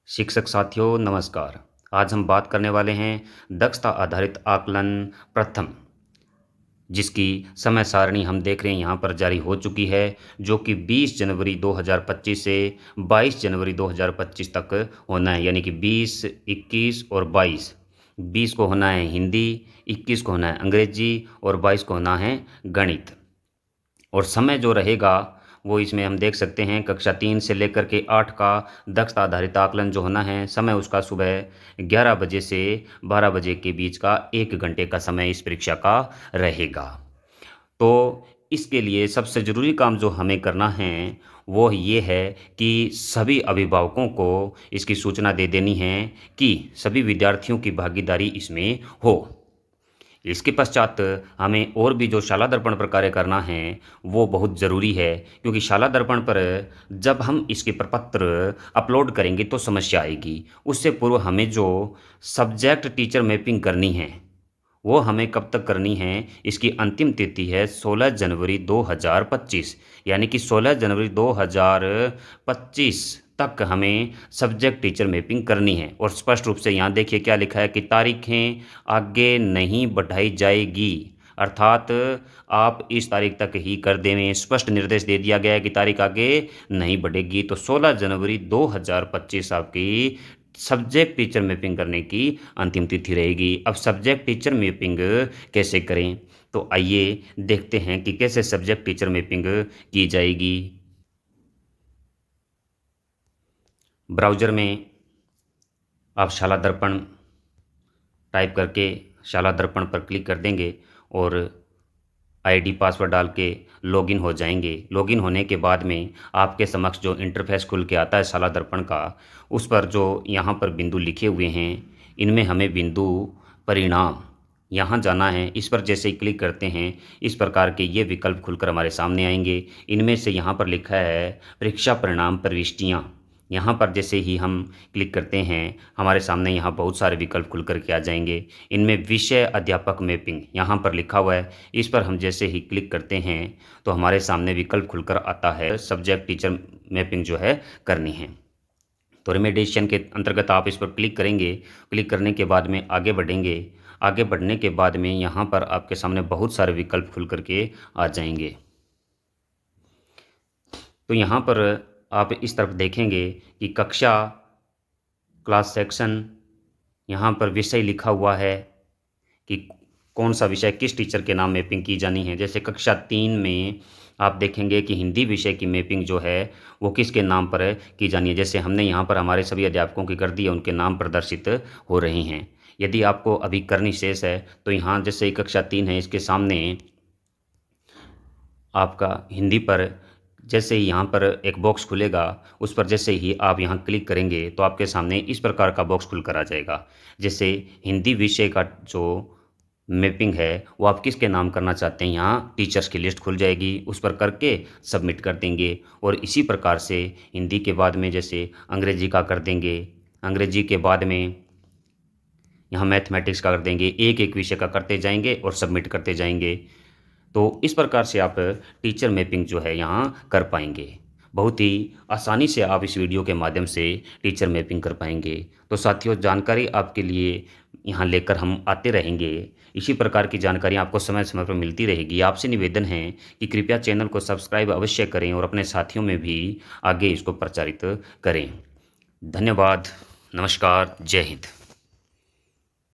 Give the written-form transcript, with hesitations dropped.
शिक्षक साथियों नमस्कार। आज हम बात करने वाले हैं दक्षता आधारित आकलन प्रथम, जिसकी समय सारणी हम देख रहे हैं यहाँ पर जारी हो चुकी है, जो कि 20 जनवरी 2025 से 22 जनवरी 2025 तक होना है। यानी कि 20, 21 और 22। 20 को होना है हिंदी, 21 को होना है अंग्रेजी और 22 को होना है गणित। और समय जो रहेगा वो इसमें हम देख सकते हैं कक्षा 3 से लेकर के 8 का दक्षता आधारित आकलन जो होना है, समय उसका सुबह 11 बजे से 12 बजे के बीच का 1 घंटे का समय इस परीक्षा का रहेगा। तो इसके लिए सबसे ज़रूरी काम जो हमें करना है वो ये है कि सभी अभिभावकों को इसकी सूचना दे देनी है कि सभी विद्यार्थियों की भागीदारी इसमें हो। इसके पश्चात हमें और भी जो शाला दर्पण पर कार्य करना है वो बहुत ज़रूरी है, क्योंकि शाला दर्पण पर जब हम इसके प्रपत्र अपलोड करेंगे तो समस्या आएगी। उससे पूर्व हमें जो सब्जेक्ट टीचर मैपिंग करनी है वो हमें कब तक करनी है, इसकी अंतिम तिथि है 16 जनवरी 2025। यानी कि 16 जनवरी 2025 तक हमें सब्जेक्ट टीचर मैपिंग करनी है। और स्पष्ट रूप से यहाँ देखिए क्या लिखा है कि तारीखें आगे नहीं बढ़ाई जाएगी, अर्थात आप इस तारीख तक ही कर देवें। स्पष्ट निर्देश दे दिया गया है कि तारीख आगे नहीं बढ़ेगी। तो 16 जनवरी 2025 आपकी सब्जेक्ट टीचर मैपिंग करने की अंतिम तिथि रहेगी। अब सब्जेक्ट टीचर मैपिंग कैसे करें, तो आइए देखते हैं कि कैसे सब्जेक्ट टीचर मैपिंग की जाएगी। ब्राउज़र में आप शाला दर्पण टाइप करके शाला दर्पण पर क्लिक कर देंगे और आईडी पासवर्ड डाल के लॉगिन हो जाएंगे। लॉगिन होने के बाद में आपके समक्ष जो इंटरफेस खुल के आता है शाला दर्पण का, उस पर जो यहाँ पर बिंदु लिखे हुए हैं इनमें हमें बिंदु परिणाम यहाँ जाना है। इस पर जैसे ही क्लिक करते हैं इस प्रकार के ये विकल्प खुलकर हमारे सामने आएंगे। इनमें से यहाँ पर लिखा है परीक्षा परिणाम प्रविष्टियाँ। यहाँ पर जैसे ही हम क्लिक करते हैं हमारे सामने यहाँ बहुत सारे विकल्प खुल कर के आ जाएंगे। इनमें विषय अध्यापक मैपिंग यहाँ पर लिखा हुआ है। इस पर हम जैसे ही क्लिक करते हैं तो हमारे सामने विकल्प खुलकर आता है सब्जेक्ट टीचर मैपिंग जो है करनी है। तो रिमेडिएशन के अंतर्गत आप इस पर क्लिक करेंगे। क्लिक करने के बाद में आगे बढ़ेंगे। आगे बढ़ने के बाद में यहाँ पर आपके सामने बहुत सारे विकल्प खुल कर के आ जाएंगे। तो यहाँ पर आप इस तरफ देखेंगे कि कक्षा क्लास सेक्शन, यहाँ पर विषय लिखा हुआ है कि कौन सा विषय किस टीचर के नाम मैपिंग की जानी है। जैसे कक्षा 3 में आप देखेंगे कि हिंदी विषय की मैपिंग जो है वो किसके नाम पर की जानी है। जैसे हमने यहाँ पर हमारे सभी अध्यापकों की कर दी है, उनके नाम प्रदर्शित हो रहे हैं। यदि आपको अभी करनी शेष है तो यहाँ जैसे ही कक्षा 3 है इसके सामने आपका हिंदी पर जैसे ही यहाँ पर एक बॉक्स खुलेगा, उस पर जैसे ही आप यहाँ क्लिक करेंगे तो आपके सामने इस प्रकार का बॉक्स खुलकर आ जाएगा। जैसे हिंदी विषय का जो मैपिंग है वो आप किसके नाम करना चाहते हैं, यहाँ टीचर्स की लिस्ट खुल जाएगी, उस पर करके सबमिट कर देंगे। और इसी प्रकार से हिंदी के बाद में जैसे अंग्रेजी का कर देंगे, अंग्रेजी के बाद में यहाँ मैथमेटिक्स का कर देंगे। एक एक विषय का करते जाएंगे और सबमिट करते जाएंगे। तो इस प्रकार से आप टीचर मैपिंग जो है यहाँ कर पाएंगे। बहुत ही आसानी से आप इस वीडियो के माध्यम से टीचर मैपिंग कर पाएंगे। तो साथियों, जानकारी आपके लिए यहाँ लेकर हम आते रहेंगे। इसी प्रकार की जानकारी आपको समय समय पर मिलती रहेगी। आपसे निवेदन है कि कृपया चैनल को सब्सक्राइब अवश्य करें और अपने साथियों में भी आगे इसको प्रचारित करें। धन्यवाद। नमस्कार। जय हिंद।